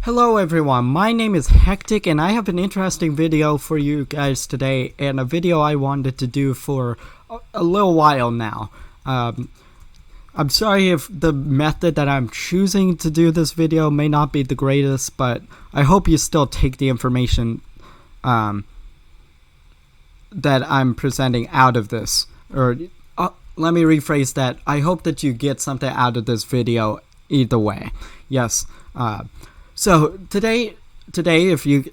Hello everyone, my name is Hectic and I have an interesting video for you guys today, and a video I wanted to do for a little while now. I'm sorry if the method that I'm choosing to do this video may not be the greatest, but I hope you still take the information that I'm presenting out of this. Or let me rephrase that. I hope that you get something out of this video either way. Yes. So today, if you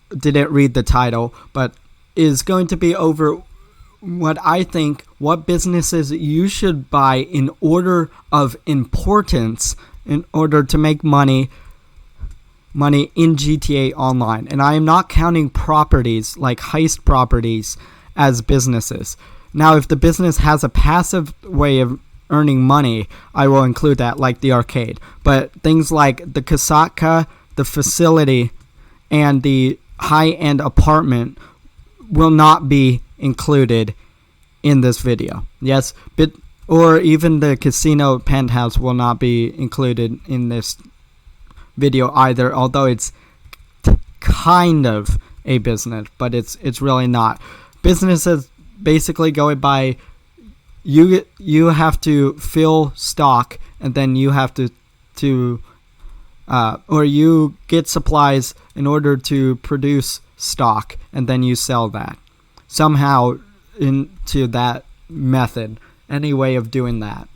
didn't read the title, but is going to be over what businesses you should buy in order of importance in order to make money in GTA Online. And I am not counting properties like heist properties as businesses. Now, if the business has a passive way of earning money, I will include that, like the arcade. But things like the Kasaka, the facility, and the high-end apartment will not be included in this video. Yes, or even the casino penthouse will not be included in this video either, although it's kind of a business, but it's really not. Businesses basically go by you have to fill stock, and then you have to or you get supplies in order to produce stock, and then you sell that somehow into that method. Any way of doing that,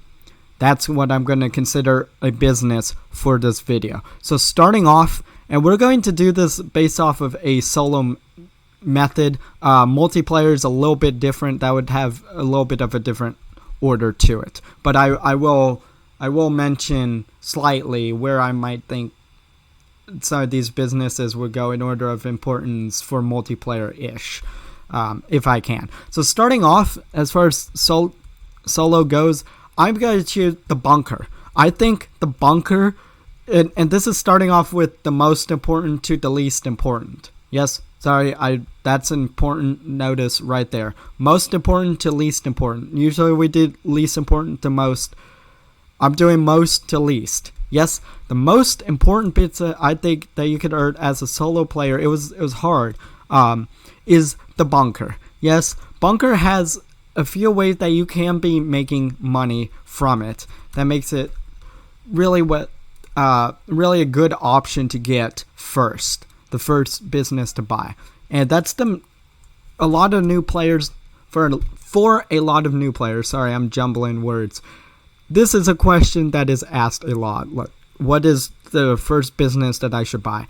that's what I'm going to consider a business for this video. So starting off, and we're going to do this based off of a solo method. Multiplayer is a little bit different. That would have a little bit of a different order to it, but I will mention slightly where I might think some of these businesses would go in order of importance for multiplayer-ish, if I can. So starting off, as far as solo goes, I'm going to choose the bunker. I think the bunker, and this is starting off with the most important to the least important. Yes, sorry, that's an important notice right there. Most important to least important. Usually we did least important to most. I'm doing most to least. Yes, the most important bits that I think that you could earn as a solo player, it was hard, is the bunker. Yes, bunker has a few ways that you can be making money from it. That makes it really really a good option to get first. The first business to buy, and that's a lot of new players. For a lot of new players, sorry, I'm jumbling words. This is a question that is asked a lot. Look, what is the first business that I should buy?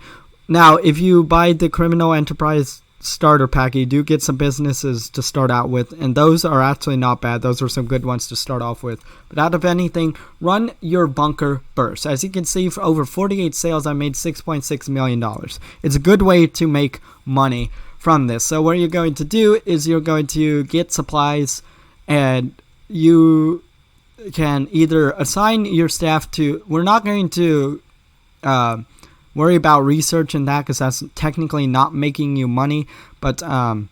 Now, if you buy the Criminal Enterprise starter pack, you do get some businesses to start out with, and those are actually not bad. Those are some good ones to start off with. But out of anything, run your bunker burst. As you can see, for over 48 sales, I made $6.6 million. It's a good way to make money from this. So what you're going to do is you're going to get supplies, and you can either assign your staff to, we're not going to worry about research and that, because that's technically not making you money, but I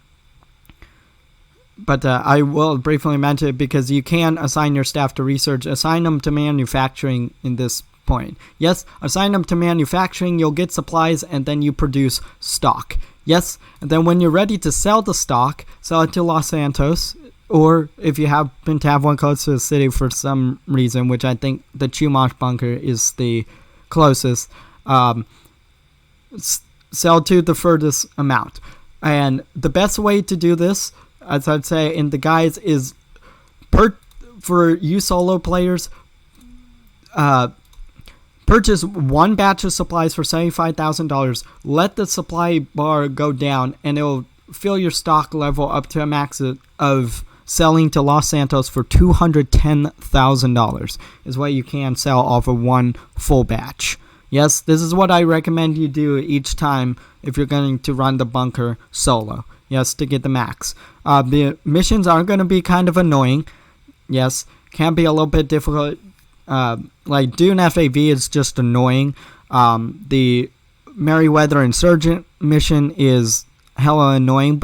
will briefly mention it because you can assign your staff to research. Assign them to manufacturing in this point. Yes, assign them to manufacturing, you'll get supplies, and then you produce stock. Yes, and then when you're ready to sell the stock, sell it to Los Santos, or if you happen to have one close to the city for some reason, which I think the Chumash bunker is the closest, sell to the furthest amount. And the best way to do this, as I'd say in the guides, is for you solo players, purchase one batch of supplies for $75,000. Let the supply bar go down, and it'll fill your stock level up to a max of selling to Los Santos for $210,000 is what you can sell off of one full batch. Yes, this is what I recommend you do each time if you're going to run the bunker solo. Yes, to get the max. The missions are going to be kind of annoying. Yes, can be a little bit difficult. Like Dune FAV is just annoying. The Merryweather Insurgent mission is hella annoying,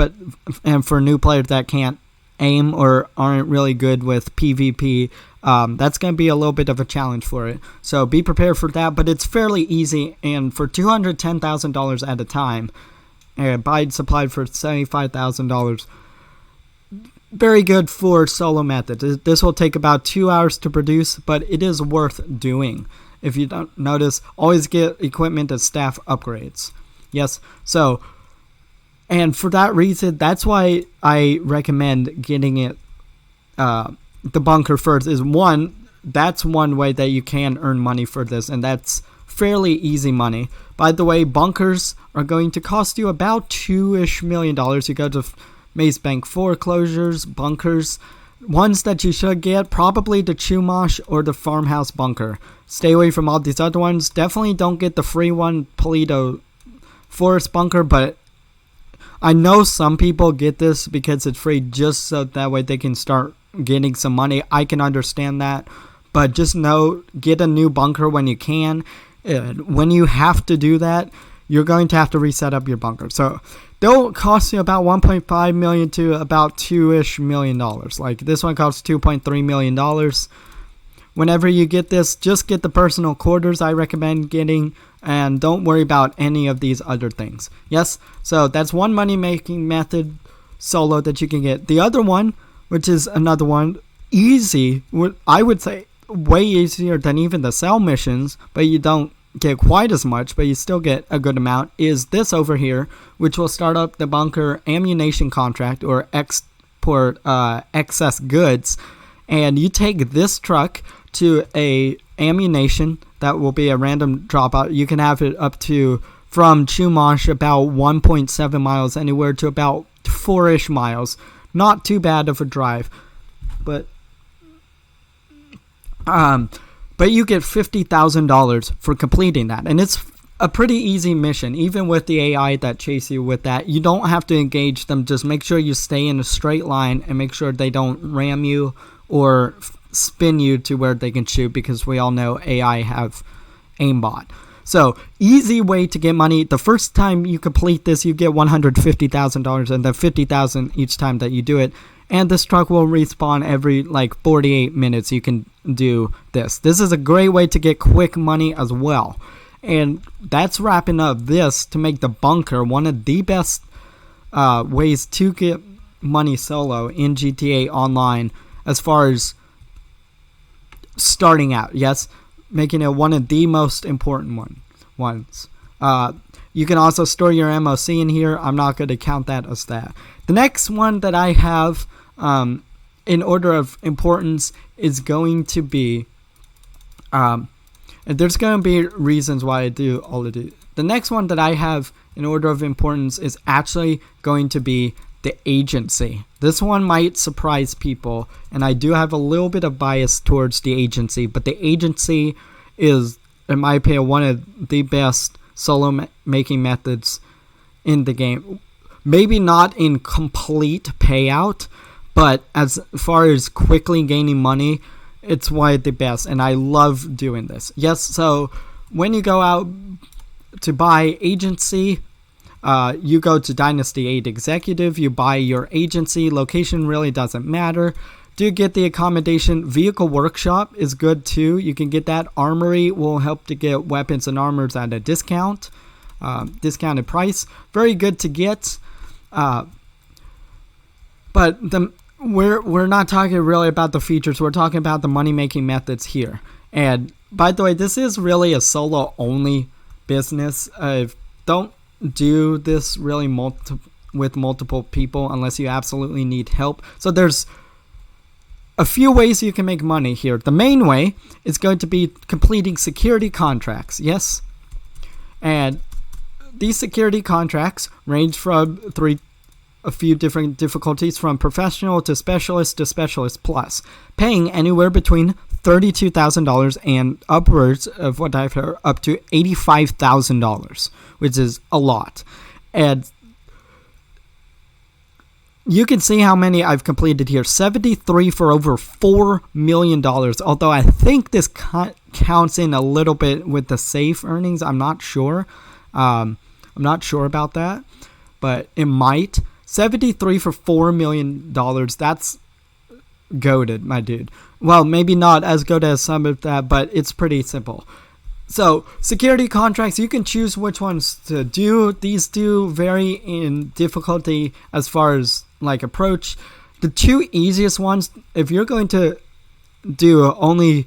and for new players that can't aim or aren't really good with PvP, that's going to be a little bit of a challenge for it. So be prepared for that, but it's fairly easy, and for $210,000 at a time, and buy supplied for $75,000, very good for solo method. This will take about 2 hours to produce, but it is worth doing. If you don't notice, always get equipment and staff upgrades. Yes, so, and for that reason, that's why I recommend getting it, the bunker first. Is one, that's one way that you can earn money for this, and that's fairly easy money. By the way, bunkers are going to cost you about $2-ish million. You go to Maze Bank foreclosures, bunkers. Ones that you should get, probably the Chumash or the Farmhouse bunker. Stay away from all these other ones. Definitely don't get the free one, Paleto Forest bunker, but I know some people get this because it's free just so that way they can start getting some money. I can understand that, but just know, get a new bunker when you can. When you have to do that, you're going to have to reset up your bunker. So they'll cost you about $1.5 million to about $2-ish million. Like this one costs $2.3 million. Whenever you get this, just get the personal quarters I recommend getting, and don't worry about any of these other things. Yes, so that's one money making method solo that you can get. The other one, which is another one, easy, I would say way easier than even the sell missions, but you don't get quite as much, but you still get a good amount, is this over here, which will start up the bunker ammunition contract or export excess goods. And you take this truck to a ammunition that will be a random dropout. You can have it up to, from Chumash, about 1.7 miles anywhere to about 4-ish miles. Not too bad of a drive, but you get $50,000 for completing that, and it's a pretty easy mission. Even with the AI that chase you with that, you don't have to engage them. Just make sure you stay in a straight line and make sure they don't ram you or spin you to where they can shoot, because we all know AI have aimbot. So easy way to get money. The first time you complete this, you get $150,000, and then $50,000 each time that you do it. And this truck will respawn every like 48 minutes. You can do this. This is a great way to get quick money as well. And that's wrapping up this to make the bunker one of the best ways to get money solo in GTA Online as far as starting out. Yes, making it one of the most important ones. You can also store your MOC in here. I'm not going to count that as that. The next one that I have in order of importance is going to be, there's going to be reasons why I do all of it. The next one that I have in order of importance is actually going to be the agency. This one might surprise people, and I do have a little bit of bias towards the agency, but the agency is, in my opinion, one of the best solo making methods in the game. Maybe not in complete payout, but as far as quickly gaining money, it's one of the best, and I love doing this. Yes, so when you go out to buy agency, you go to Dynasty 8 Executive, you buy your agency. Location really doesn't matter. Do get the accommodation. Vehicle Workshop is good too. You can get that. Armory will help to get weapons and armors at a discount, discounted price. Very good to get. But we're not talking really about the features. We're talking about the money-making methods here. And by the way, this is really a solo-only business. Don't do this really with multiple people unless you absolutely need help. So there's a few ways you can make money here. The main way is going to be completing security contracts. Yes, and these security contracts range from a few different difficulties, from professional to specialist plus, paying anywhere between $32,000 and upwards of what I've heard up to $85,000, which is a lot. And you can see how many I've completed here. 73 for over $4 million. Although I think this counts in a little bit with the safe earnings. I'm not sure. I'm not sure about that, but it might. 73 for $4 million. That's goated, my dude. Well, maybe not as good as some of that, but it's pretty simple. So, security contracts, you can choose which ones to do. These do vary in difficulty as far as like approach. The two easiest ones, if you're going to do only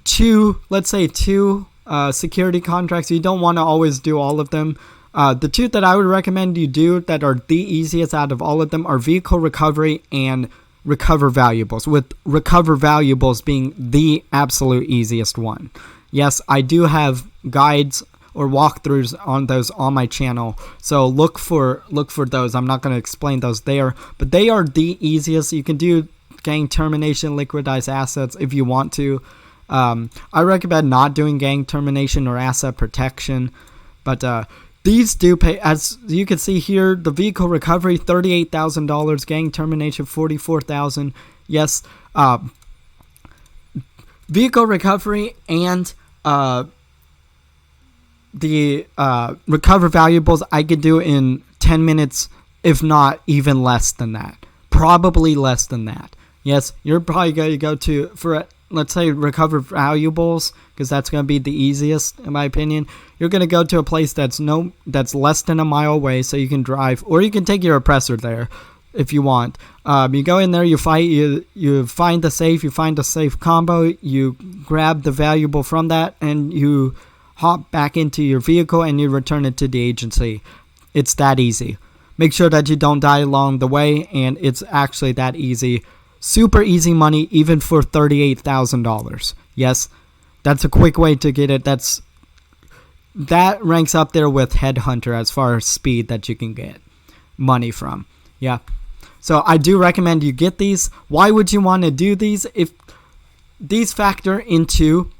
two, let's say two security contracts, you don't want to always do all of them. The two that I would recommend you do that are the easiest out of all of them are vehicle recovery and recover valuables, with recover valuables being the absolute easiest one. Yes, I do have guides or walkthroughs on those on my channel, so look for those. I'm not going to explain those there, but they are the easiest. You can do gang termination, liquidize assets if you want to. I recommend not doing gang termination or asset protection, but these do pay. As you can see here, the vehicle recovery $38,000, gang termination $44,000. Yes, vehicle recovery and the recover valuables I could do in 10 minutes, if not even less than that. Probably less than that. Yes, you're probably going to go to, for let's say recover valuables, because that's going to be the easiest in my opinion. You're going to go to a place that's less than a mile away, so you can drive, or you can take your oppressor there if you want. You go in there, you fight, you find the safe, you find a safe combo, you grab the valuable from that, and you hop back into your vehicle and you return it to the agency. It's that easy. Make sure that you don't die along the way, and it's actually that easy. Super easy money, even for $38,000. Yes, that's a quick way to get it. That ranks up there with Headhunter as far as speed that you can get money from. Yeah. So I do recommend you get these. Why would you want to do these? If these factor into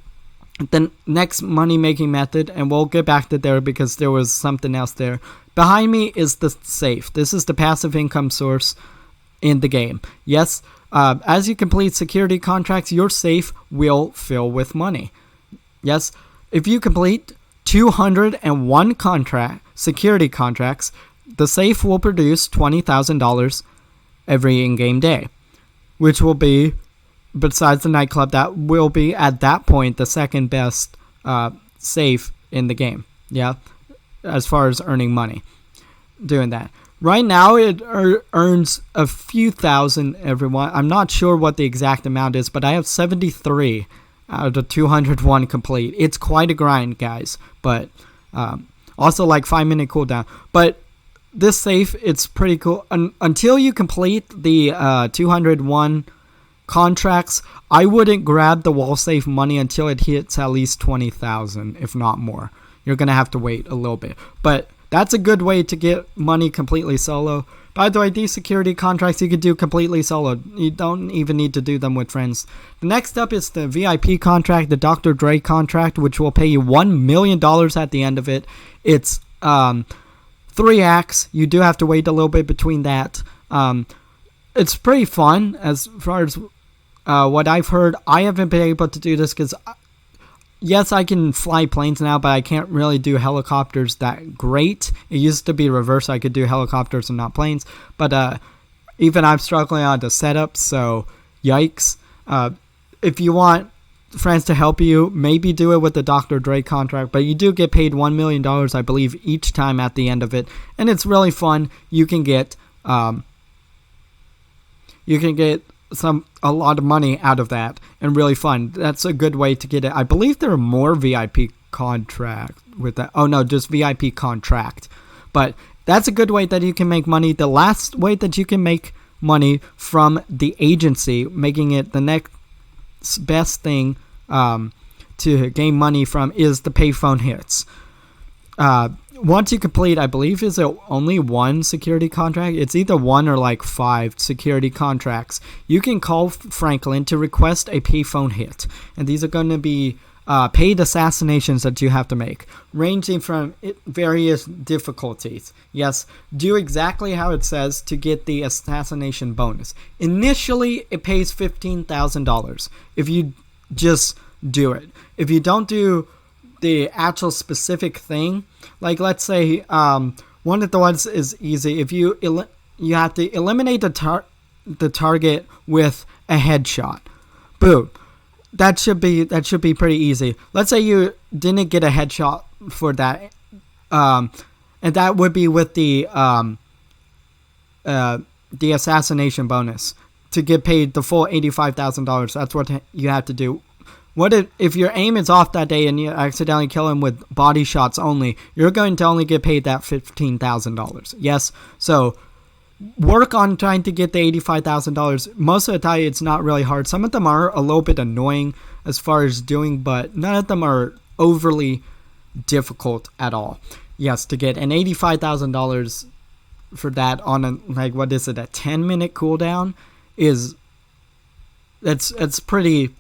the next money making method, and we'll get back to there because there was something else there. Behind me is the safe. This is the passive income source in the game. Yes, as you complete security contracts, your safe will fill with money. Yes, if you complete 201 security contracts, the safe will produce $20,000 every in-game day, which will be, besides the nightclub, that will be at that point the second best safe in the game. Yeah, as far as earning money doing that. Right now it earns a few thousand everyone. I'm not sure what the exact amount is, but I have 73 out of 201 complete. It's quite a grind, guys, but also like 5-minute cooldown. But this safe, it's pretty cool. Until you complete the 201 contracts, I wouldn't grab the wall safe money until it hits at least 20,000, if not more. You're gonna have to wait a little bit, but that's a good way to get money completely solo. By the way, these security contracts you could do completely solo. You don't even need to do them with friends. The next up is the VIP contract, the Dr. Dre contract, which will pay you $1 million at the end of it. It's 3 acts. You do have to wait a little bit between that. It's pretty fun as far as what I've heard. I haven't been able to do this because, yes, I can fly planes now, but I can't really do helicopters that great. It used to be reverse. I could do helicopters and not planes. But even I'm struggling on the setup, so yikes. If you want friends to help you, maybe do it with the Dr. Dre contract, but you do get paid $1 million, I believe, each time at the end of it. And it's really fun. You can get a lot of money out of that, and really fun. That's a good way to get it. I believe there are more VIP contract with that. Oh no, just VIP contract. But that's a good way that you can make money. The last way that you can make money from the agency, making it the next best thing to gain money from, is the payphone hits. Once you complete, I believe, is it only 1 security contract? It's either 1 or like 5 security contracts. You can call Franklin to request a payphone hit. And these are going to be paid assassinations that you have to make, ranging from various difficulties. Yes, do exactly how it says to get the assassination bonus. Initially, it pays $15,000 if you just do it. If you don't do the actual specific thing, like let's say one of the ones is easy. If you you have to eliminate the target with a headshot. Boom. That should be pretty easy. Let's say you didn't get a headshot for that, and that would be with the assassination bonus to get paid the full $85,000. That's what you have to do. What if your aim is off that day and you accidentally kill him with body shots only? You're going to only get paid that $15,000. Yes, so work on trying to get the $85,000. Most of the time, it's not really hard. Some of them are a little bit annoying as far as doing, but none of them are overly difficult at all. Yes, to get an $85,000 for that on a, like, what is it, a 10-minute cooldown is, it's pretty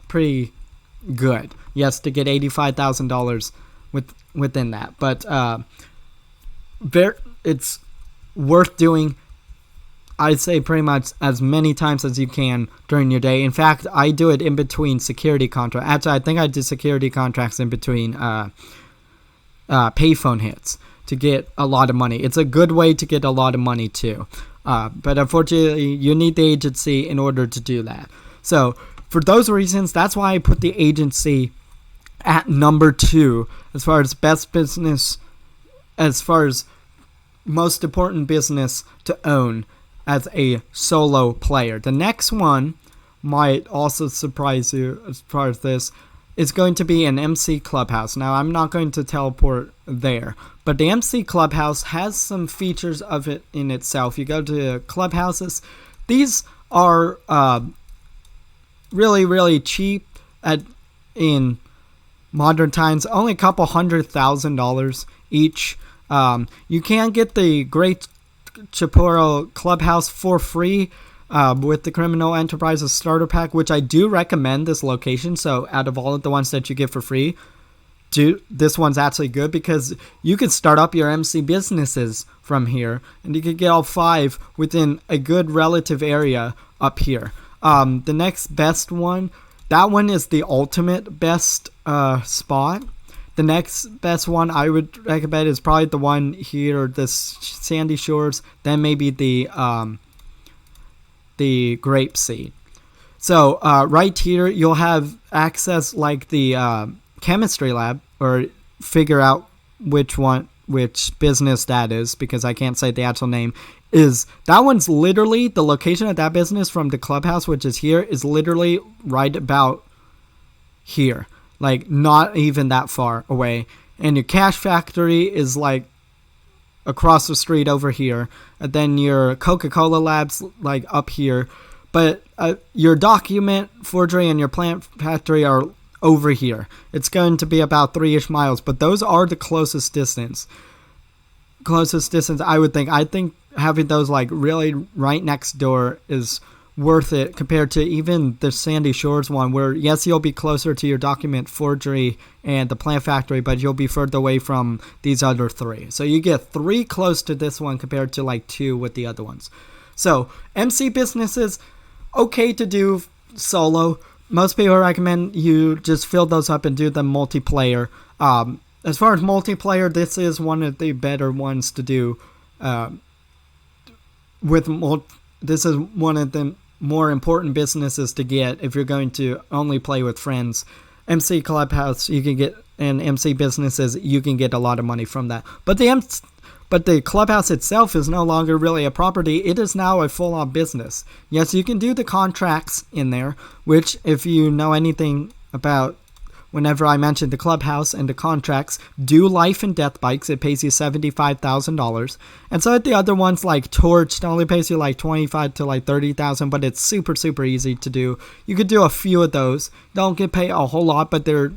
good. Yes, to get $85,000 within that, but it's worth doing. I'd say pretty much as many times as you can during your day. In fact, I do it in between security contracts. Actually, I think I do security contracts in between payphone hits to get a lot of money. It's a good way to get a lot of money too. But unfortunately, you need the agency in order to do that. So for those reasons, that's why I put the agency at number 2 as far as best business, as far as most important business to own as a solo player. The next one might also surprise you as far as this. It's going to be an MC Clubhouse. Now, I'm not going to teleport there, but the MC Clubhouse has some features of it in itself. You go to Clubhouses. These are really cheap in modern times. Only a couple $100,000 each. You can get the Great Chipuro Clubhouse for free with the Criminal Enterprises Starter Pack, which I do recommend this location. So out of all of the ones that you get for free, this one's actually good because you can start up your MC businesses from here, and you can get all 5 within a good relative area up here. The next best one, that one is the ultimate best spot. The next best one I would recommend is probably the one here, the Sandy Shores, then maybe the Grape Seed. So right here you'll have access like the chemistry lab, or figure out which business that is, because I can't say the actual name. That one's literally, the location of that business from the clubhouse, which is here, is literally right about here. Like, not even that far away. And your cash factory is, like, across the street over here. And then your Coca-Cola lab's, like, up here. But your document forgery and your plant factory are over here. It's going to be about 3-ish miles. But those are the closest distance. I would think. I think having those, like, really right next door is worth it compared to even the Sandy Shores one, where yes, you'll be closer to your document forgery and the plant factory, but you'll be further away from these other 3. So you get 3 close to this one compared to like 2 with the other ones. So MC businesses, okay to do solo. Most people recommend you just fill those up and do them multiplayer. As far as multiplayer, this is one of the better ones to do. This is one of the more important businesses to get if you're going to only play with friends. MC Clubhouse, you can get, and MC businesses, you can get a lot of money from that. But the Clubhouse itself is no longer really a property. It is now a full-on business. Yes, you can do the contracts in there, which, if you know anything about, whenever I mentioned the Clubhouse and the contracts, do life and death bikes. It pays you $75,000. And so the other ones, like Torch, only pays you like $25,000 to like $30,000, but it's super easy to do. You could do a few of those. Don't get paid a whole lot, but they're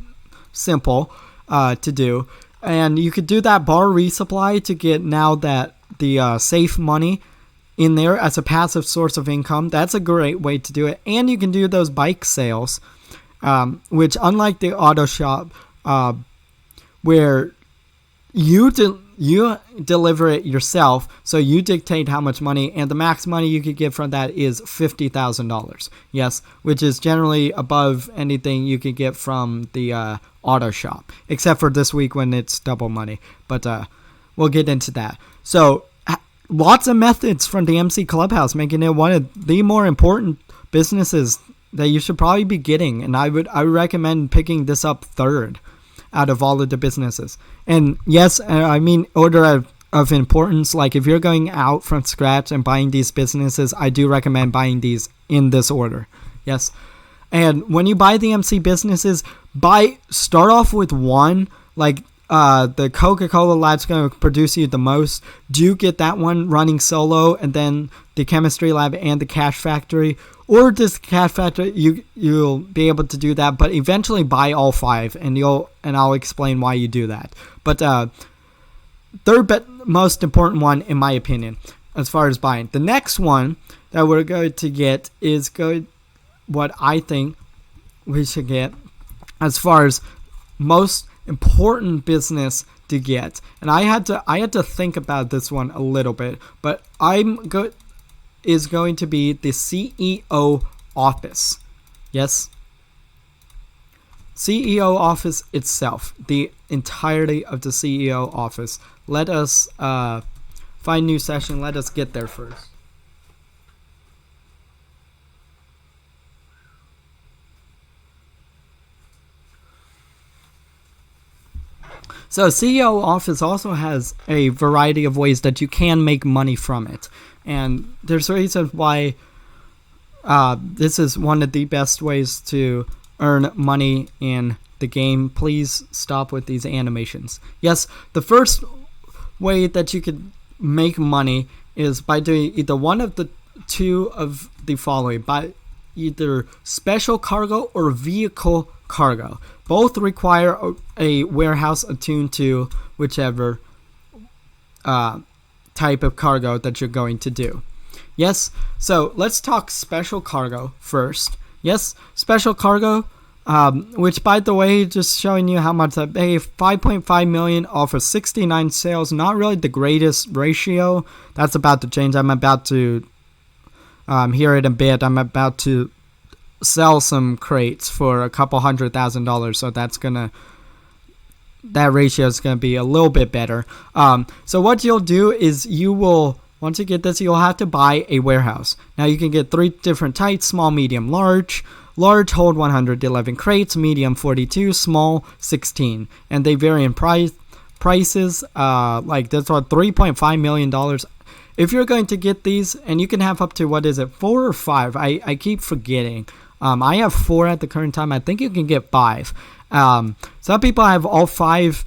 simple to do. And you could do that bar resupply to get now that the safe money in there as a passive source of income. That's a great way to do it. And you can do those bike sales. Which, unlike the auto shop, where you deliver it yourself, so you dictate how much money, and the max money you could get from that is $50,000. Yes, which is generally above anything you could get from the auto shop, except for this week when it's double money. But we'll get into that. So lots of methods from the MC Clubhouse, making it one of the more important businesses that you should probably be getting. And I would recommend picking this up third out of all of the businesses. And yes, I mean order of importance. Like if you're going out from scratch and buying these businesses, I do recommend buying these in this order. Yes. And when you buy the MC businesses, start off with one, like the Coca-Cola lab's going to produce you the most. Do get that one running solo, and then the chemistry lab and the cash factory, or just cash factory. You'll be able to do that, but eventually buy all 5, and I'll explain why you do that. But third most important one, in my opinion, as far as buying. The next one that we're going to get is what I think we should get as far as most important business to get. And I had to think about this one a little bit, but is going to be the CEO office. Yes, CEO office itself, the entirety of the CEO office. Let us find new session. Let us get there first. So CEO office also has a variety of ways that you can make money from it. And there's reasons why this is one of the best ways to earn money in the game. Please stop with these animations. Yes, the first way that you could make money is by doing either one of the two of the following. By either special cargo or vehicle cargo. Both require a warehouse attuned to whichever type of cargo that you're going to do. Yes, so let's talk special cargo first. Yes, special cargo, which by the way, just showing you how much I pay, 5.5 million off of 69 sales. Not really the greatest ratio. That's about to change. I'm about to here in a bit. I'm about to sell some crates for a couple $100,000, so that ratio is gonna be a little bit better. So what you'll do is once you get this, you'll have to buy a warehouse. Now you can get 3 different types: small, medium, large. Large hold 111 crates, medium 42, small 16, and they vary in prices. Like this one, $3.5 million. If you're going to get these, and you can have up to 4 or 5. I keep forgetting. I have 4 at the current time. I think you can get 5. Some people have all 5,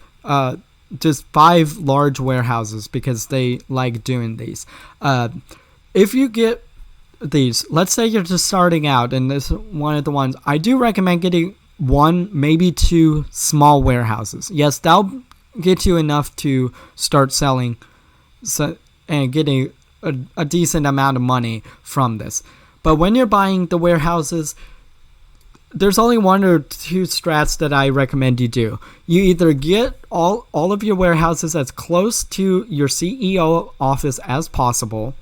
just 5 large warehouses because they like doing these. If you get these, let's say you're just starting out, and this is one of the ones, I do recommend getting 1, maybe 2 small warehouses. Yes, that'll get you enough to start selling and getting a decent amount of money from this. But when you're buying the warehouses, there's only 1 or 2 strats that I recommend you do. You either get all of your warehouses as close to your CEO office as possible,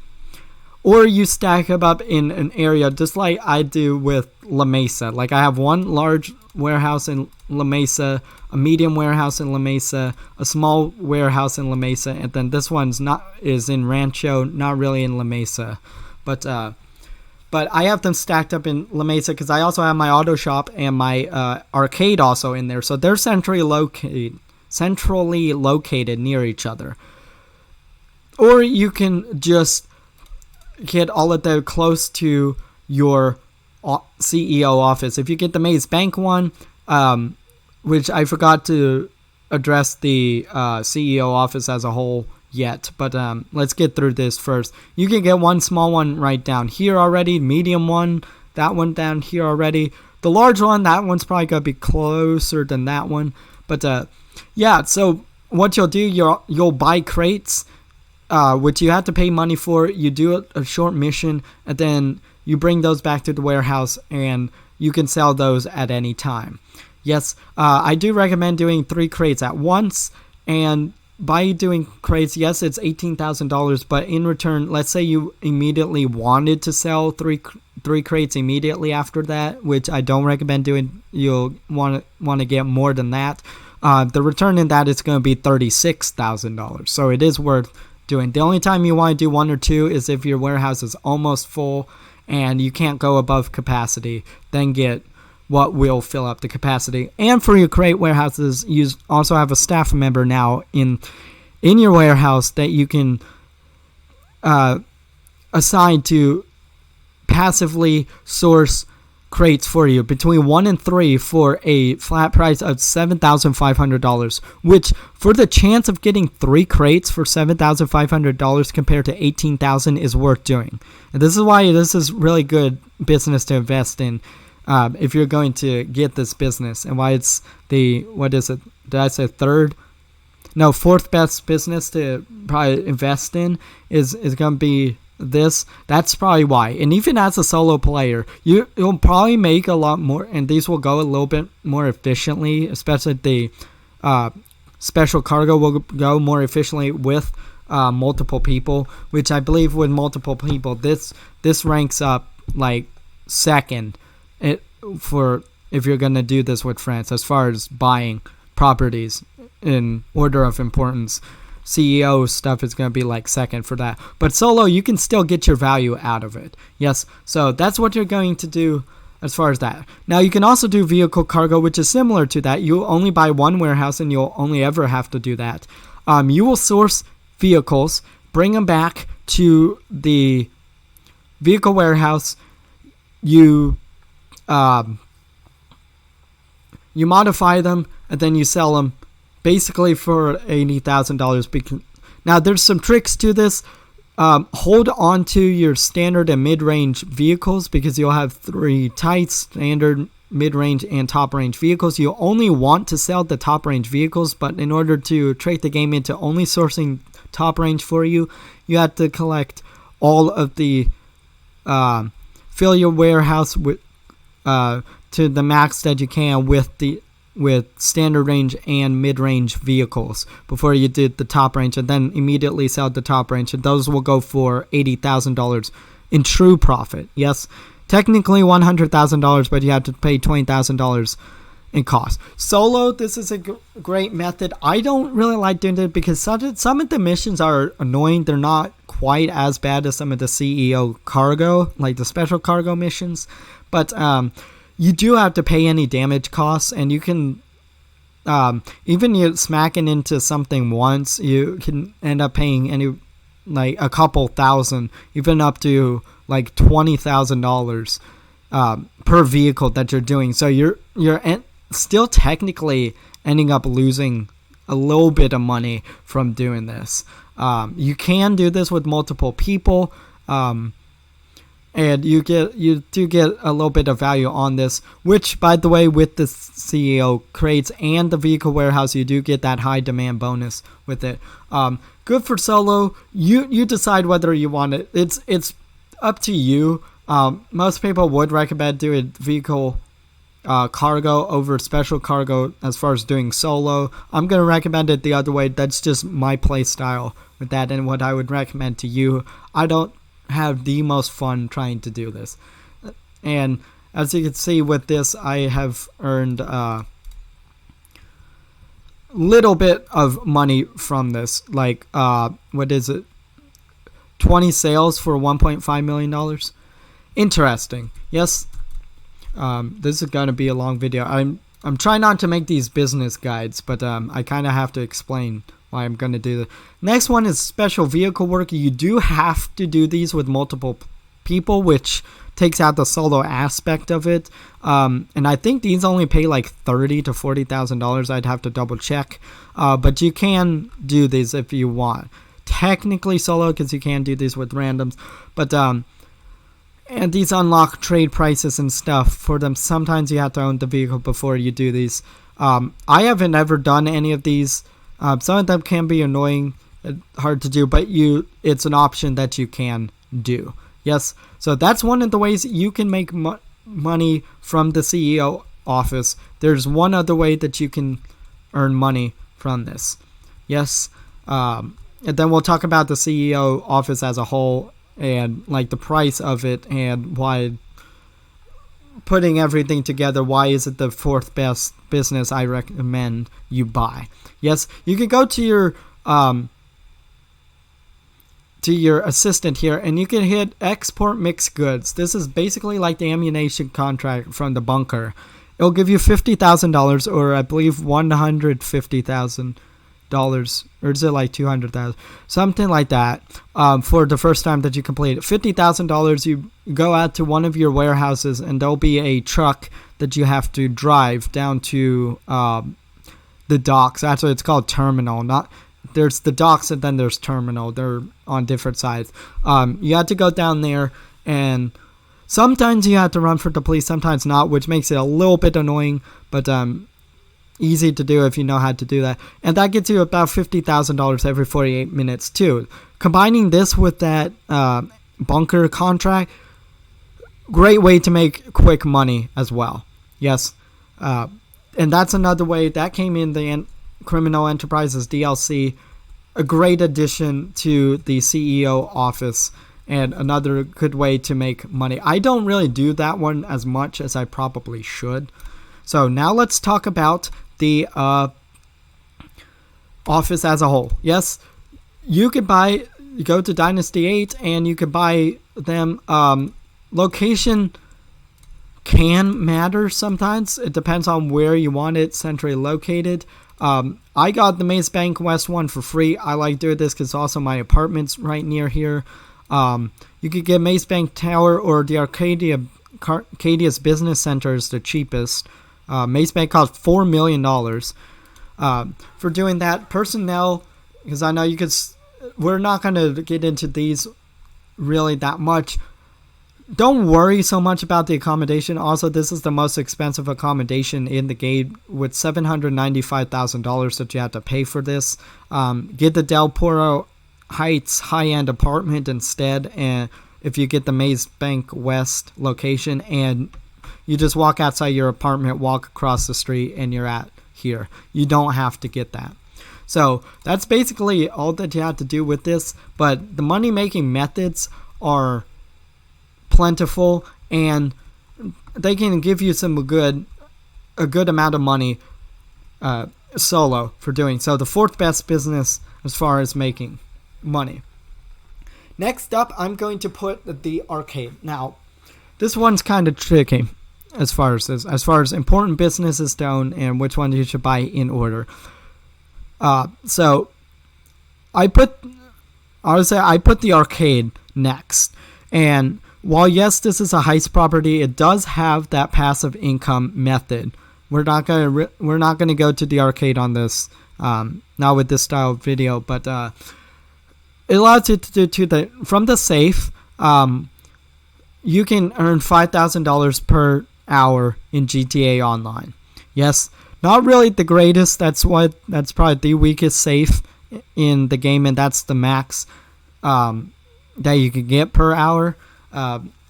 or you stack them up in an area just like I do with La Mesa. Like I have 1 large warehouse in La Mesa, a medium warehouse in La Mesa, a small warehouse in La Mesa, and then this one's is in Rancho, not really in La Mesa. But I have them stacked up in La Mesa because I also have my auto shop and my arcade also in there. So they're centrally located near each other. Or you can just get all of them close to your CEO office. If you get the Maze Bank one, which I forgot to address the CEO office as a whole yet, but let's get through this first. You can get 1 small one right down here already, medium one, that one down here already. The large one, that one's probably going to be closer than that one. But yeah, so what you'll do, you'll buy crates, which you have to pay money for. You do a short mission, and then you bring those back to the warehouse, and you can sell those at any time. Yes, I do recommend doing 3 crates at once, and by doing crates, yes, it's $18,000, but in return, let's say you immediately wanted to sell three crates immediately after that, which I don't recommend doing. You'll want to get more than that. The return in that is going to be $36,000, so it is worth doing. The only time you want to do 1 or 2 is if your warehouse is almost full and you can't go above capacity. Then get what will fill up the capacity. And for your crate warehouses, you also have a staff member now in your warehouse that you can assign to passively source crates for you between 1 and 3 for a flat price of $7,500, which for the chance of getting 3 crates for $7,500 compared to $18,000 is worth doing. And this is why this is really good business to invest in if you're going to get this business, and why it's the, what is it? Did I say fourth best business to probably invest in is going to be this. That's probably why. And even as a solo player, you'll probably make a lot more, and these will go a little bit more efficiently, especially the special cargo will go more efficiently with multiple people, which I believe with multiple people, this ranks up like second for if you're going to do this with friends as far as buying properties in order of importance. CEO stuff is going to be like second for that. But solo, you can still get your value out of it. Yes, so that's what you're going to do as far as that. Now, you can also do vehicle cargo, which is similar to that. You'll only buy one warehouse, and you'll only ever have to do that. You will source vehicles, bring them back to the vehicle warehouse. You modify them, and then you sell them basically for $80,000. Now, there's some tricks to this. Hold on to your standard and mid-range vehicles, because you'll have 3 types: standard, mid-range, and top-range vehicles. You only want to sell the top-range vehicles, but in order to trick the game into only sourcing top-range for you, you have to collect all of the fill your warehouse with to the max that you can with standard range and mid-range vehicles before you did the top range, and then immediately sell the top range, and those will go for $80,000 in true profit. Yes, technically $100,000, but you have to pay $20,000 in cost. Solo, this is a great method. I don't really like doing it because some of the missions are annoying. They're not quite as bad as some of the CEO cargo, like the special cargo missions, but you do have to pay any damage costs, and you can, even you smacking into something once, you can end up paying like a couple thousand, even up to like $20,000 per vehicle that you're doing. So you're still technically ending up losing a little bit of money from doing this. You can do this with multiple people. And you do get a little bit of value on this, which, by the way, with the CEO crates and the vehicle warehouse, you do get that high demand bonus with it. Good for solo. You decide whether you want it. It's up to you. Most people would recommend doing vehicle cargo over special cargo as far as doing solo. I'm going to recommend it the other way. That's just my play style with that and what I would recommend to you. I don't have the most fun trying to do this, and as you can see with this, I have earned little bit of money from this, like what is it, 20 sales for $1.5 million. Interesting. Yes, this is going to be a long video. I'm trying not to make these business guides, but I kind of have to explain why I'm going to do that. Next one is special vehicle work. You do have to do these with multiple people, which takes out the solo aspect of it. And I think these only pay like $30,000 to $40,000. I'd have to double check. But you can do these if you want. Technically solo, because you can do these with randoms. But and these unlock trade prices and stuff for them. Sometimes you have to own the vehicle before you do these. I haven't ever done any of these. Some of them can be annoying, hard to do, but it's an option that you can do. Yes, so that's one of the ways you can make money from the CEO office. There's one other way that you can earn money from this. Yes, and then we'll talk about the CEO office as a whole and like the price of it and why, putting everything together, why is it the 4th best business I recommend you buy. Yes, you can go to your to your assistant here, and you can hit export mixed goods. This is basically like the ammunition contract from the bunker. It'll give you $50,000, or I believe $150,000, or is it like 200,000, something like that, for the first time that you complete it. $50,000. You go out to one of your warehouses, and there'll be a truck that you have to drive down to the docks. Actually, it's called terminal. There's the docks and then there's terminal. They're on different sides. You have to go down there, and sometimes you have to run for the police, sometimes not, which makes it a little bit annoying, but easy to do if you know how to do that. And that gets you about $50,000 every 48 minutes too. Combining this with that bunker contract, great way to make quick money as well. Yes. And that's another way that came in the Criminal Enterprises DLC, a great addition to the CEO office, and another good way to make money. I don't really do that one as much as I probably should. So now let's talk about the office as a whole. Yes, you could go to Dynasty 8 and you could buy them. Location can matter sometimes. It depends on where you want it centrally located. I got the Maze Bank West one for free. I like doing this because also my apartment's right near here. You could get Maze Bank Tower or the Arcadia's Business Center is the cheapest. Maze Bank cost $4 million for doing that. Personnel, because I know we're not going to get into these really that much. Don't worry so much about the accommodation. Also, this is the most expensive accommodation in the game, with $795,000 that you have to pay for this. Get the Del Poro Heights high-end apartment instead, and if you get the Maze Bank West location, and you just walk outside your apartment, walk across the street, and you're at here. You don't have to get that. So that's basically all that you have to do with this, but the money-making methods are plentiful, and they can give you a good amount of money solo for doing so. The fourth best business as far as making money. Next up, I'm going to put the arcade. Now, this one's kind of tricky as far as important businesses to own and which one you should buy in order. So I put the arcade next, and while yes, this is a heist property, it does have that passive income method. We're not gonna go to the arcade on this, not with this style of video, but it allows you to do from the safe. You can earn $5,000 per hour in GTA Online. Yes, not really the greatest. That's probably the weakest safe in the game, and that's the max that you can get per hour.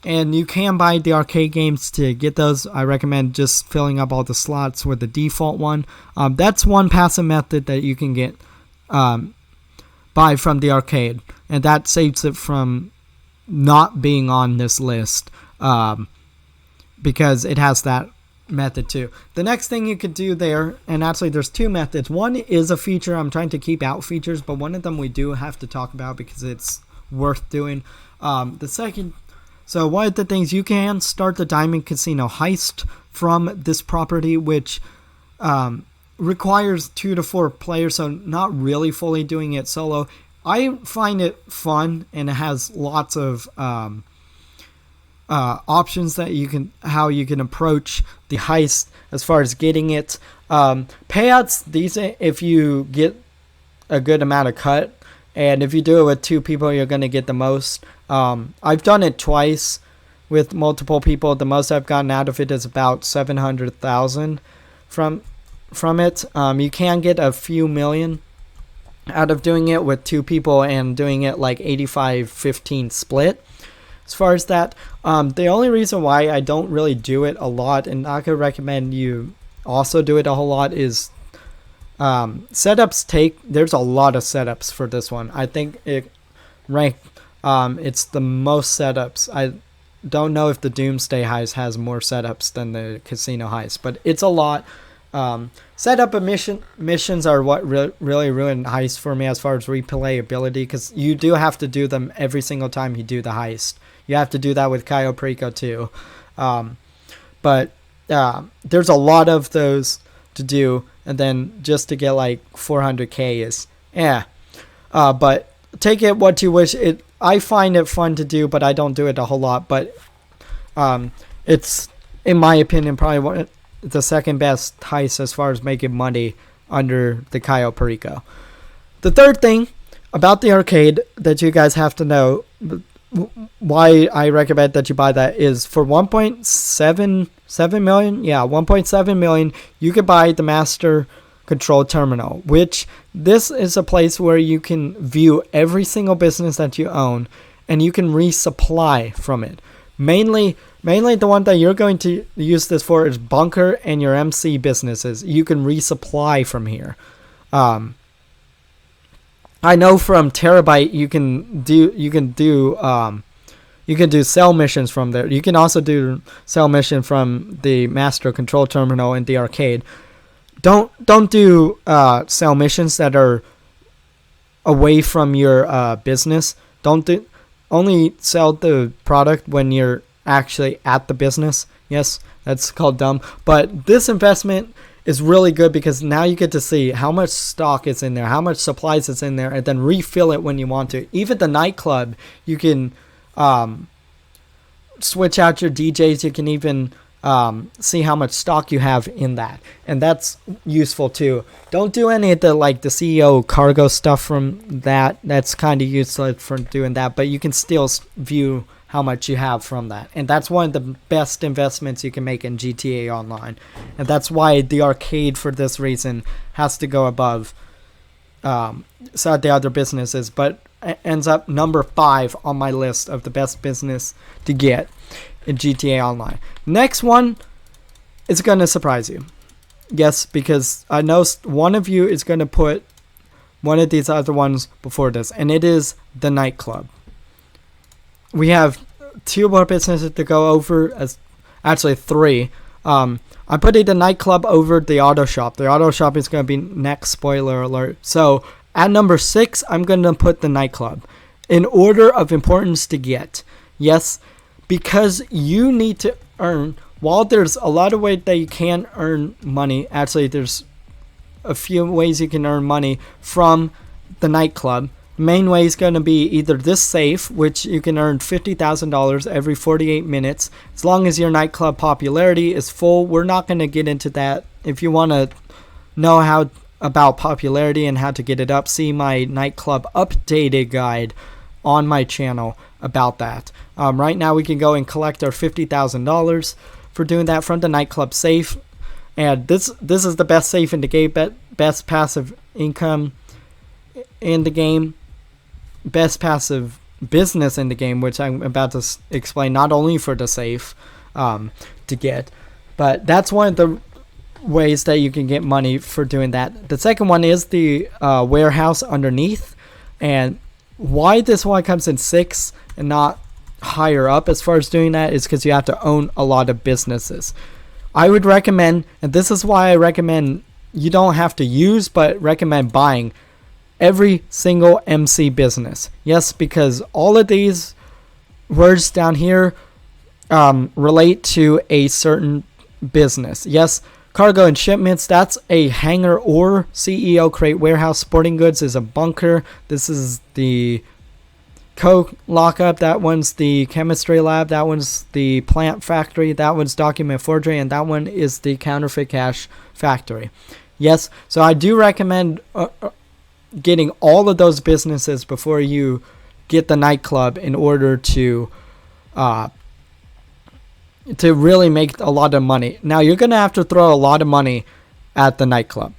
And you can buy the arcade games to get those. I recommend just filling up all the slots with the default one. That's one passive method that you can get buy from the arcade, and that saves it from not being on this list because it has that method too. The next thing you could do there, and actually there's two methods. One is a feature. I'm trying to keep out features, but one of them we do have to talk about because it's worth doing. The second, so one of the things, you can start the Diamond Casino heist from this property, which requires 2 to 4 players, so not really fully doing it solo. I find it fun, and it has lots of options that how you can approach the heist as far as getting it. Payouts decent if you get a good amount of cut, and if you do it with 2 people, you're going to get the most. I've done it twice with multiple people. The most I've gotten out of it is about 700,000 from it. You can get a few million out of doing it with 2 people and doing it like 85-15 split. As far as that, the only reason why I don't really do it a lot, and I could recommend you also do it a whole lot, is setups there's a lot of setups for this one. I think it ranked, it's the most setups. I don't know if the Doomsday Heist has more setups than the Casino Heist, but it's a lot. Setup of missions are what really ruined heist for me as far as replayability, because you do have to do them every single time you do the heist. You have to do that with Cayo Perico too. But there's a lot of those to do, and then just to get like 400k is but take it what you wish. I find it fun to do, but I don't do it a whole lot. But it's, in my opinion, probably the second best heist as far as making money under the Cayo Perico. The third thing about the arcade that you guys have to know, why I recommend that you buy that, is for 1.7 million, 1.7 million, you could buy the Master Control Terminal, which this is a place where you can view every single business that you own, and you can resupply from it. Mainly the one that you're going to use this for is Bunker and your MC businesses. You can resupply from here. I know from Terabyte you can do sell missions from there. You can also do sell mission from the Master Control Terminal in the arcade. Don't do sell missions that are away from your business. Only sell the product when you're actually at the business. Yes, that's called dumb. But this investment is really good because now you get to see how much stock is in there, how much supplies is in there, and then refill it when you want to. Even the nightclub, you can switch out your DJs. You can even see how much stock you have in that, and that's useful too. Don't do any of the CEO cargo stuff from that. That's kind of useless for doing that, but you can still view how much you have from that, and that's one of the best investments you can make in GTA Online, and that's why the arcade, for this reason, has to go above the other businesses, but ends up number 5 on my list of the best business to get in GTA Online. Next one is going to surprise you. Yes, because I know one of you is going to put one of these other ones before this, and it is the nightclub. We have 2 more businesses to go over, actually 3. I'm putting the nightclub over the auto shop. The auto shop is going to be next, spoiler alert. So at number 6, I'm going to put the nightclub in order of importance to get. Yes, because you need to earn. While there's a lot of ways that you can earn money, actually there's a few ways you can earn money from the nightclub. Main way is going to be either this safe, which you can earn $50,000 every 48 minutes, as long as your nightclub popularity is full. We're not going to get into that. If you want to know how about popularity and how to get it up, see my nightclub updated guide on my channel about that. Right now we can go and collect our $50,000 for doing that from the nightclub safe, and this is the best safe in the game, best passive income in the game, best passive business in the game, which I'm about to explain, not only for the safe to get, but that's one of the ways that you can get money for doing that. The second one is the warehouse underneath, and why this one comes in 6 and not higher up as far as doing that is because you have to own a lot of businesses. I would recommend, and this is why I recommend, you don't have to use, but recommend buying every single MC business. Yes, because all of these words down here relate to a certain business. Yes, cargo and shipments, that's a hangar or CEO crate warehouse. Sporting goods is a bunker. This is the Coke lockup. That one's the chemistry lab. That one's the plant factory. That one's document forgery. And that one is the counterfeit cash factory. Yes, so I do recommend getting all of those businesses before you get the nightclub in order to really make a lot of money. Now, you're going to have to throw a lot of money at the nightclub.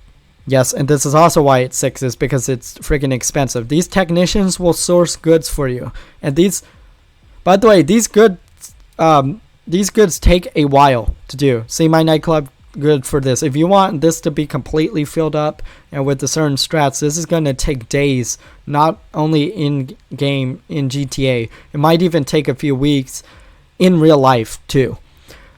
Yes, and this is also why it's 6, is because it's freaking expensive. These technicians will source goods for you. And these, by the way, these goods take a while to do. See my nightclub good for this. If you want this to be completely filled up and with the certain strats, this is going to take days, not only in game, in GTA. It might even take a few weeks in real life too.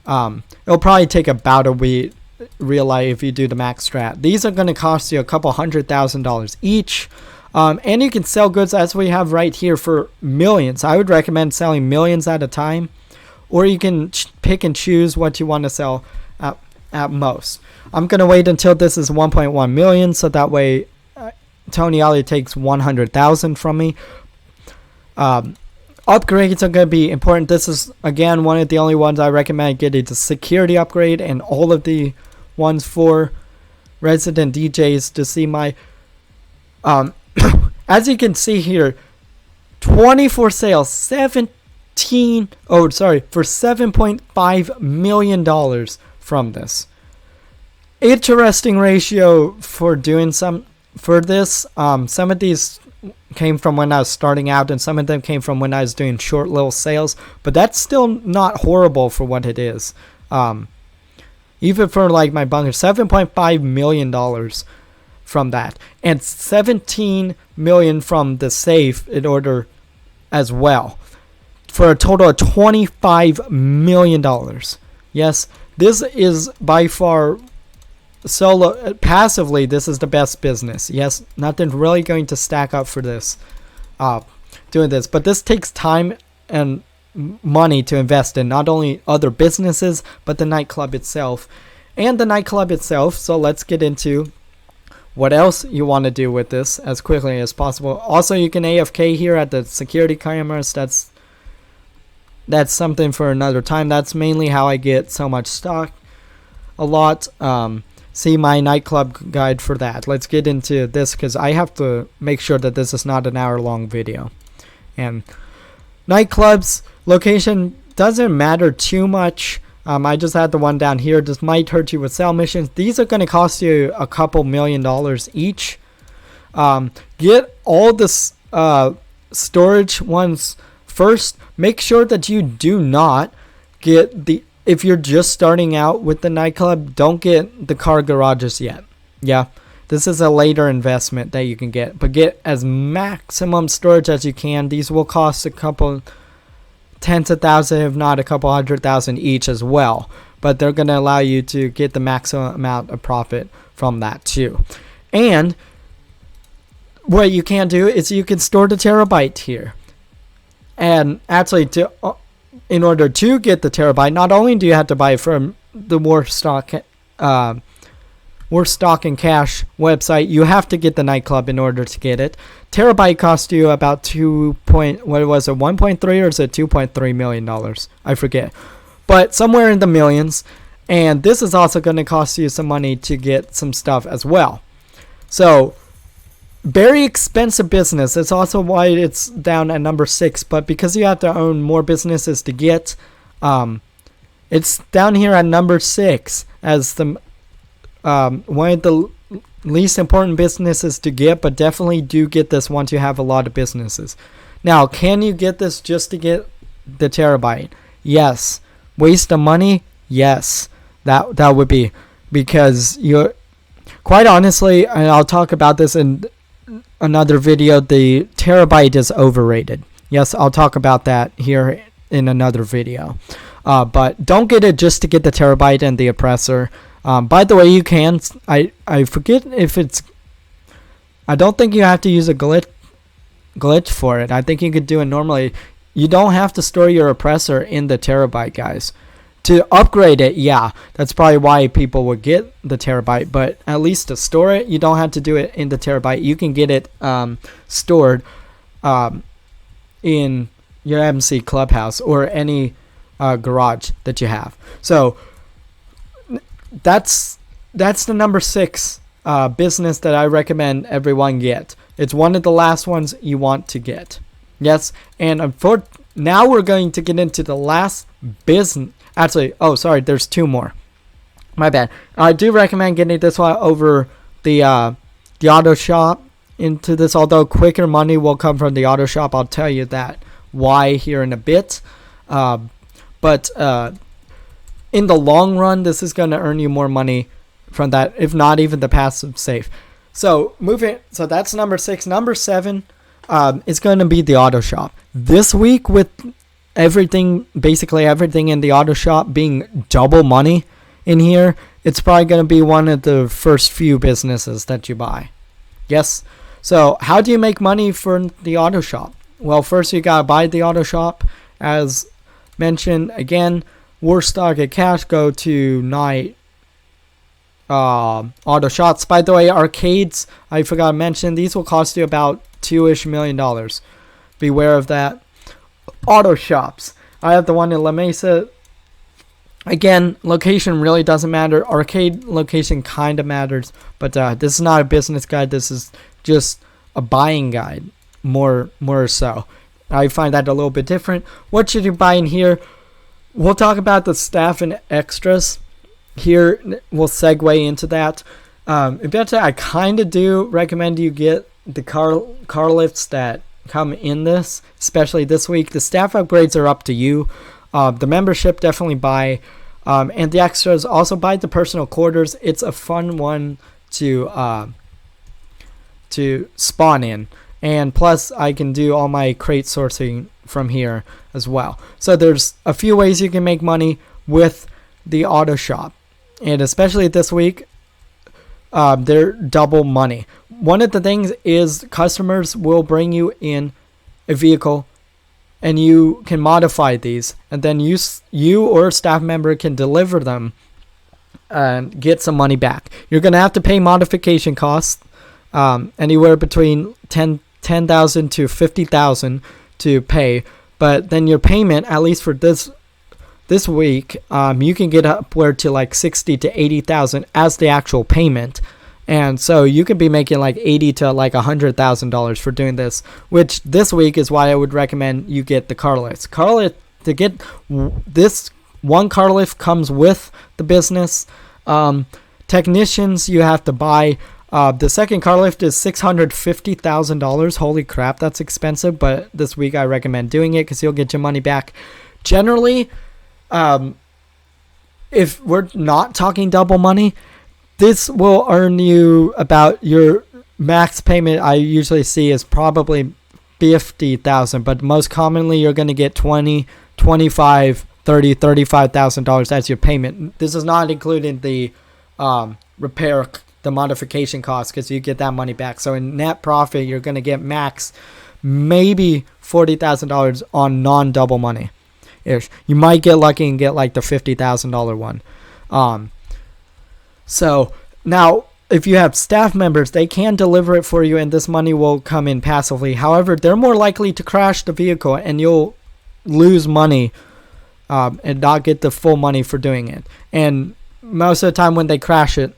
It'll probably take about a week real life if you do the max strat. These are going to cost you a couple $100,000 each. And you can sell goods as we have right here for millions. I would recommend selling millions at a time, or you can pick and choose what you want to sell at most. I'm going to wait until this is 1.1 million, so that way Tony Elliott takes 100,000 from me. Upgrades are going to be important. This is, again, one of the only ones I recommend getting the security upgrade, and all of the ones for resident DJs to see my... as you can see here, 24 sales, for $7.5 million from this. Interesting ratio for doing some of these came from when I was starting out, and some of them came from when I was doing short little sales, but that's still not horrible for what it is. Even for like my bunker, $7.5 million from that, and 17 million from the safe in order as well, for a total of $25 million. Yes, this is by far solo passively, this is the best business. Yes, nothing really going to stack up for this doing this, but this takes time and money to invest in, not only other businesses but the nightclub itself. So let's get into what else you want to do with this as quickly as possible. Also, you can AFK here at the security cameras. That's something for another time. That's mainly how I get so much stock a lot. See my nightclub guide for that. Let's get into this, because I have to make sure that this is not an hour-long video. And nightclubs, location doesn't matter too much. I just had the one down here. This might hurt you with sell missions. These are going to cost you a couple $1 million each. Get all this storage ones first. Make sure that you do not get the... If you're just starting out with the nightclub, don't get the car garages yet. Yeah, this is a later investment that you can get. But get as maximum storage as you can. These will cost a couple tens of thousands, if not a couple $100,000 each as well. But they're going to allow you to get the maximum amount of profit from that too. And what you can do is you can store the terabyte here. And actually, in order to get the terabyte, not only do you have to buy it from the Worth Stock and Cash website, you have to get the nightclub in order to get it. Terabyte cost you about 1.3 or is it $2.3 million? I forget, but somewhere in the millions. And this is also going to cost you some money to get some stuff as well. So very expensive business. That's also why it's down at number 6. But because you have to own more businesses to get, it's down here at number 6 as the one of the least important businesses to get. But definitely do get this once you have a lot of businesses. Now, can you get this just to get the terabyte? Yes. Waste of money? Yes. That would be, because you're quite honestly, and I'll talk about this in another video, the terabyte is overrated. Yes, I'll talk about that here in another video. But don't get it just to get the terabyte and the oppressor. By the way, you can, I forget if it's, I don't think you have to use a glitch for it. I think you could do it normally. You don't have to store your oppressor in the terabyte, guys. To upgrade it, yeah, that's probably why people would get the terabyte, but at least to store it, you don't have to do it in the terabyte. You can get it stored in your MC Clubhouse or any garage that you have. So that's the number 6 business that I recommend everyone get. It's one of the last ones you want to get. Yes, and now we're going to get into the last business. Actually, sorry, there's 2 more. My bad. I do recommend getting this one over the auto shop into this, although quicker money will come from the auto shop. I'll tell you that why here in a bit. But in the long run, this is going to earn you more money from that, if not even the passive safe. So that's number 6. Number 7 is going to be the auto shop. This week, with basically everything in the auto shop being double money in here, it's probably going to be one of the first few businesses that you buy. Yes. So how do you make money for the auto shop? Well, first you got to buy the auto shop. As mentioned, again, Warstock and Cash go to Night auto shops. By the way, arcades, I forgot to mention, these will cost you about $2-ish million. Beware of that. Auto shops. I have the one in La Mesa. Again, location really doesn't matter. Arcade location kind of matters. But this is not a business guide. This is just a buying guide. More so. I find that a little bit different. What should you buy in here? We'll talk about the staff and extras. Here, we'll segue into that. I kind of do recommend you get the car lifts that come in this, especially this week. The staff upgrades are up to you. The membership, definitely buy. And the extras, also buy the personal quarters. It's a fun one to spawn in. And plus, I can do all my crate sourcing from here as well. So there's a few ways you can make money with the auto shop. And especially this week, they're double money. One of the things is customers will bring you in a vehicle and you can modify these. And then you or a staff member can deliver them and get some money back. You're going to have to pay modification costs, anywhere between $10,000 to $50,000 to pay. But then your payment, at least for this week, you can get upward to like $60,000 to $80,000 as the actual payment. And so you could be making like $80,000 to like $100,000 for doing this, which this week is why I would recommend you get the car lift. To get this one car lift comes with the business. Technicians you have to buy. The second car lift is $650,000. Holy crap, that's expensive. But this week I recommend doing it because you'll get your money back. Generally, if we're not talking double money, this will earn you about your max payment. I usually see is probably $50,000, but most commonly you're going to get $20,000, $25,000, $30,000, $35,000 as your payment. This is not including the repair, the modification cost, because you get that money back. So in net profit, you're going to get max maybe $40,000 on non-double money. You might get lucky and get like the $50,000 one. So now if you have staff members, they can deliver it for you and this money will come in passively. However, they're more likely to crash the vehicle and you'll lose money and not get the full money for doing it. And most of the time when they crash it,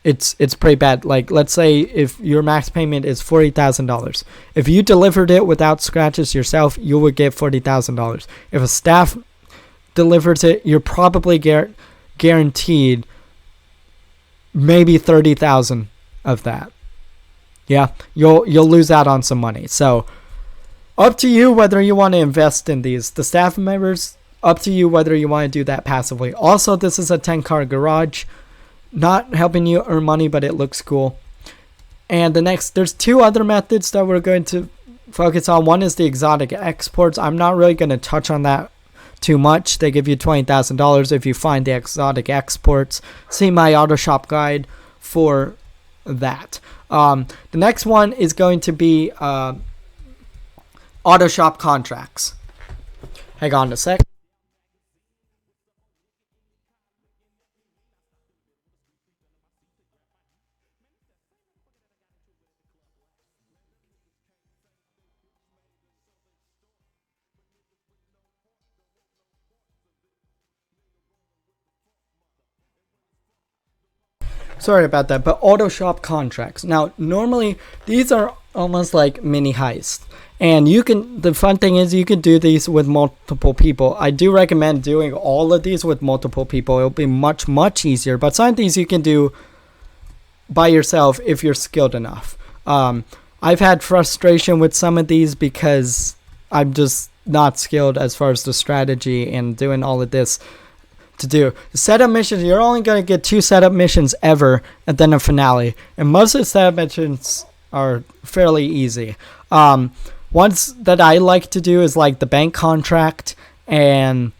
it's pretty bad. Like, let's say if your max payment is $40,000. If you delivered it without scratches yourself, you would get $40,000. If a staff delivers it, you're probably guaranteed maybe $30,000 of that. Yeah, you'll lose out on some money. So up to you whether you want to invest in these. The staff members, up to you whether you want to do that passively. Also, this is a 10-car garage. Not helping you earn money, but it looks cool. And there's two other methods that we're going to focus on. One is the exotic exports. I'm not really going to touch on that too much. They give you $20,000 if you find the exotic exports. See my auto shop guide for that. The next one is going to be auto shop contracts. Hang on a sec. Sorry about that, but auto shop contracts. Now, normally these are almost like mini heists. And the fun thing is you can do these with multiple people. I do recommend doing all of these with multiple people. It'll be much, much easier. But some of these you can do by yourself if you're skilled enough. I've had frustration with some of these because I'm just not skilled as far as the strategy and doing all of this to do. Setup missions, you're only going to get 2 setup missions ever and then a finale. And most of the setup missions are fairly easy. Ones that I like to do is like the bank contract, and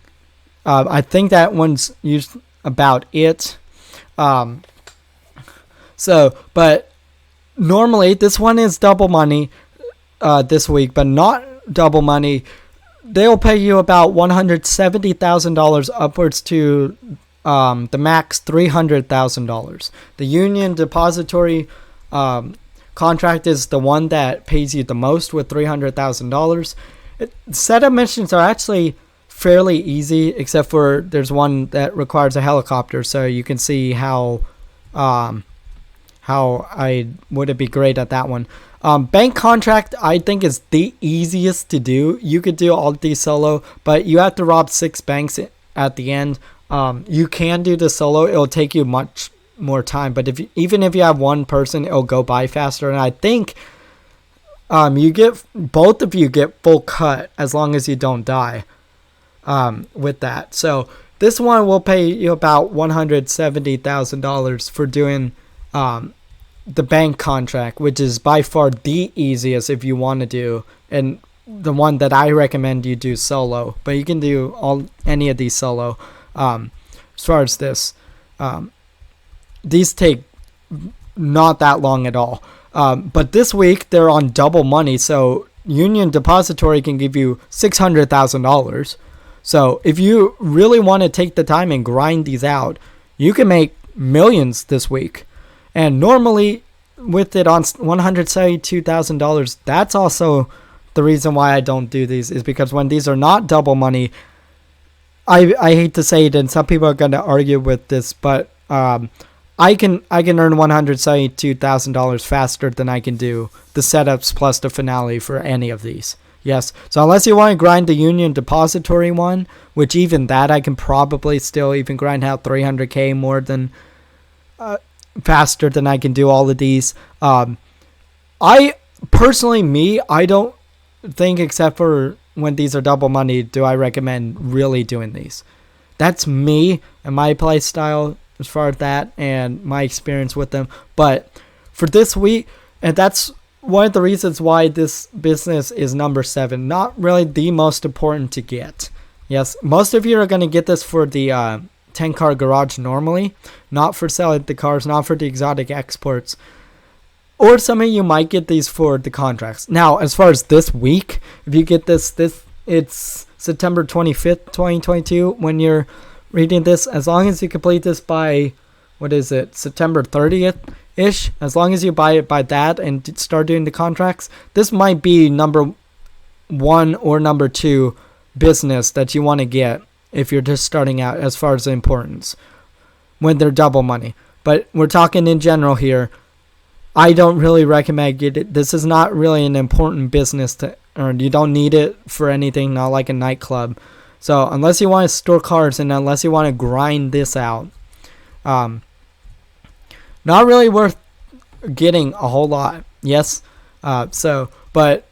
I think that one's used about it. But normally this one is double money this week, but not double money. They'll pay you about $170,000 upwards to the max $300,000. The Union Depository contract is the one that pays you the most with $300,000. Setup missions are actually fairly easy, except for there's one that requires a helicopter, so you can see how I wouldn't be great at that one. Bank contract, I think, is the easiest to do. You could do all these solo, but you have to rob 6 banks at the end. You can do the solo. It'll take you much more time, but even if you have one person, it'll go by faster. And I think both of you get full cut as long as you don't die with that. So this one will pay you about $170,000 for doing the bank contract, which is by far the easiest if you want to do, and the one that I recommend you do solo. But you can do any of these solo. As far as this, these take not that long at all. But this week they're on double money, so Union Depository can give you $600,000. So if you really want to take the time and grind these out, you can make millions this week. And normally with it on $172,000, that's also the reason why I don't do these, is because when these are not double money, I hate to say it, and some people are going to argue with this, but I can earn $172,000 faster than I can do the setups plus the finale for any of these. Yes, so unless you want to grind the Union Depository one, which even that I can probably still even grind out 300k more than faster than I can do all of these. I personally, I don't think, except for when these are double money, do I recommend really doing these. That's me and my play style as far as that and my experience with them. But for this week, and that's one of the reasons why this business is number 7, not really the most important to get. Yes, most of you are going to get this for the 10-car garage normally, not for selling the cars, not for the exotic exports. Or some of you might get these for the contracts. Now, as far as this week, if you get this it's September 25th, 2022 when you're reading this. As long as you complete this by, September 30th-ish, as long as you buy it by that and start doing the contracts, this might be number 1 or number 2 business that you want to get if you're just starting out as far as the importance when they're double money. But we're talking in general here. I don't really recommend it. This is not really an important business to earn. You don't need it for anything, not like a nightclub. So unless you want to store cars and unless you want to grind this out, not really worth getting a whole lot. Yes. But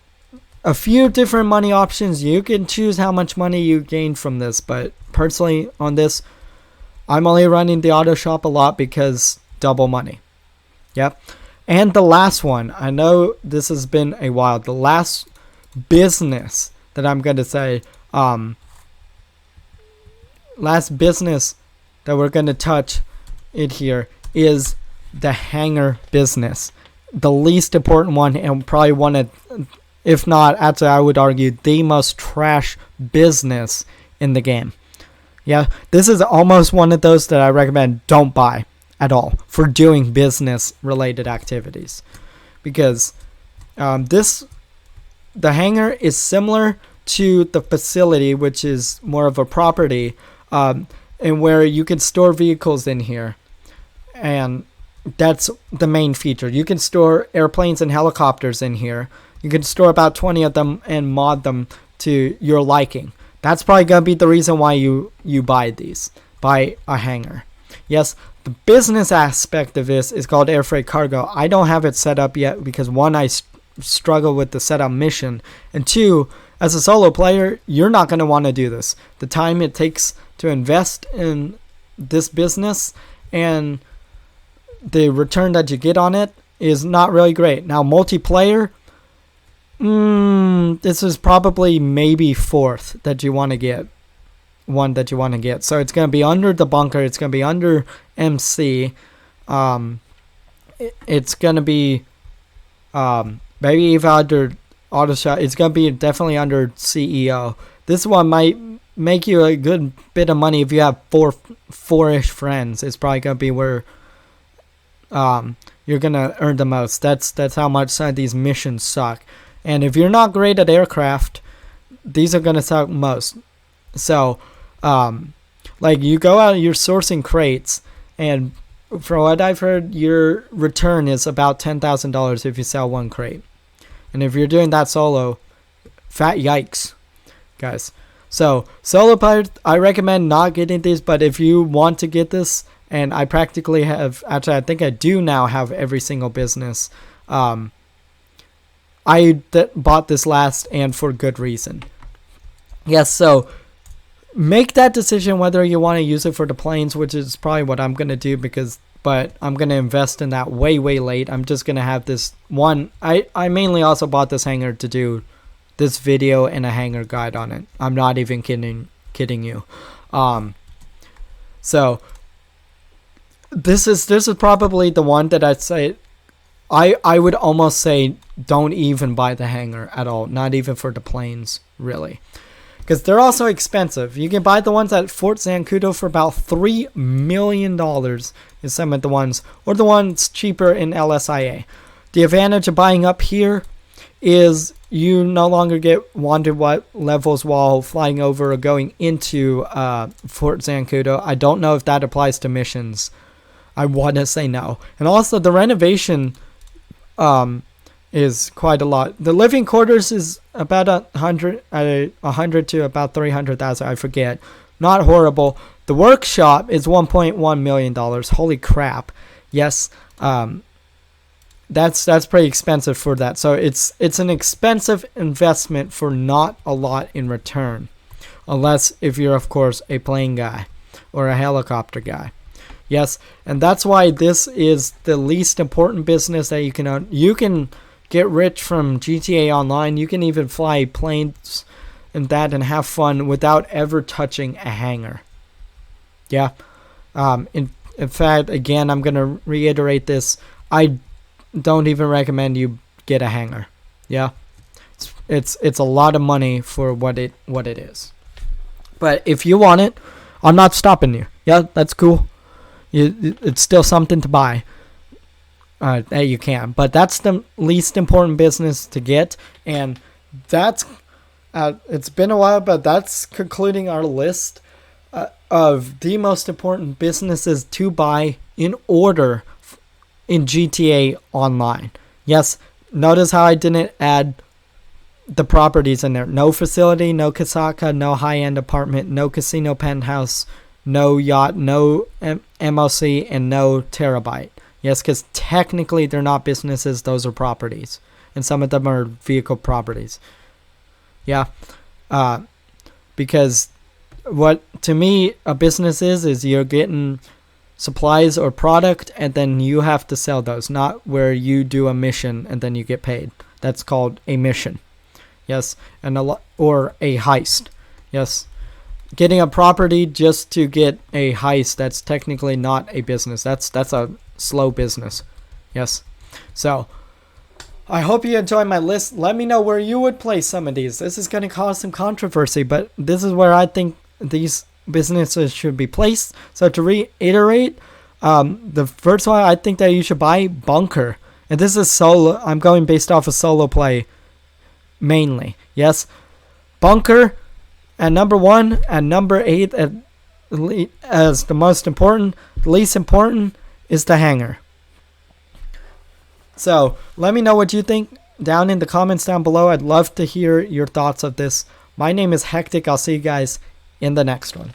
a few different money options. You can choose how much money you gain from this. But personally on this, I'm only running the auto shop a lot because double money. Yep. And the last one, I know this has been a while. The last business that I'm going to say, last business that we're going to touch it here is the hangar business. The least important one, and probably one of, if not, actually I would argue the most trash business in the game. Yeah, this is almost one of those that I recommend don't buy at all for doing business related activities, because the hangar is similar to the facility, which is more of a property, and where you can store vehicles in here, and that's the main feature. You can store airplanes and helicopters in here. You can store about 20 of them and mod them to your liking. That's probably gonna be the reason why you buy a hangar. Yes, the business aspect of this is called air freight cargo. I don't have it set up yet because 1, I struggle with the setup mission, and 2, as a solo player, you're not going to want to do this. The time it takes to invest in this business and the return that you get on it is not really great. Now, multiplayer, this is probably maybe 4th that you want to get one that you want to get. So it's going to be under the bunker. It's going to be under MC. It's going to be maybe even under auto shot. It's going to be definitely under CEO. This one might make you a good bit of money if you have four-ish friends. It's probably going to be where you're going to earn the most. That's how much some of these missions suck. And if you're not great at aircraft, these are going to suck most. So, like, you go out, you're sourcing crates, and from what I've heard, your return is about $10,000 if you sell one crate. And if you're doing that solo, fat yikes, guys. So, solo players, I recommend not getting these, but if you want to get this, and I practically have, actually I think I do now have every single business, I bought this last and for good reason. Yes, so make that decision whether you want to use it for the planes, which is probably what I'm going to do but I'm going to invest in that way late. I'm just going to have this one. I mainly also bought this hangar to do this video and a hangar guide on it. I'm not even kidding you. So this is probably the one that I'd say I would almost say don't even buy the hangar at all, not even for the planes, really. Because they're also expensive. You can buy the ones at Fort Zancudo for about $3 million is some of the ones, or the ones cheaper in LSIA. The advantage of buying up here is you no longer get wanted levels while flying over or going into Fort Zancudo. I don't know if that applies to missions. I want to say no. And also the renovation is quite a lot. The living quarters is about 100 to about 300,000. I forget. Not horrible. The workshop is $1.1 million. Holy crap! Yes, that's pretty expensive for that. So it's an expensive investment for not a lot in return, unless if you're of course a plane guy or a helicopter guy. Yes, and that's why this is the least important business that you can own. You can get rich from GTA Online. You can even fly planes and that and have fun without ever touching a hangar. Yeah. In fact, again, I'm going to reiterate this. I don't even recommend you get a hangar. Yeah. It's a lot of money for what it is. But if you want it, I'm not stopping you. Yeah, that's cool. It's still something to buy. That you can, but that's the least important business to get, and that's it's been a while, but that's concluding our list of the most important businesses to buy in order in GTA Online. Yes, notice how I didn't add the properties in there. No facility, no Kasaka, no high-end apartment, no casino penthouse, no yacht, no MOC, and no Terabyte. Yes, because technically they're not businesses, those are properties. And some of them are vehicle properties. Yeah. Because what, to me, a business is you're getting supplies or product and then you have to sell those. Not where you do a mission and then you get paid. That's called a mission. Yes. Or a heist. Yes. Getting a property just to get a heist, that's technically not a business. That's a slow business. Yes. So I hope you enjoy my list. Let me know where you would place some of these. This is going to cause some controversy, but this is where I think these businesses should be placed. So to reiterate, the first one I think that you should buy, Bunker. And this is solo. I'm going based off of solo play mainly. Yes. Bunker at number 1, and number 8 as the most important. The least important is the hangar. So let me know what you think down in the comments down below. I'd love to hear your thoughts of this. My name is Hectic. I'll see you guys in the next one.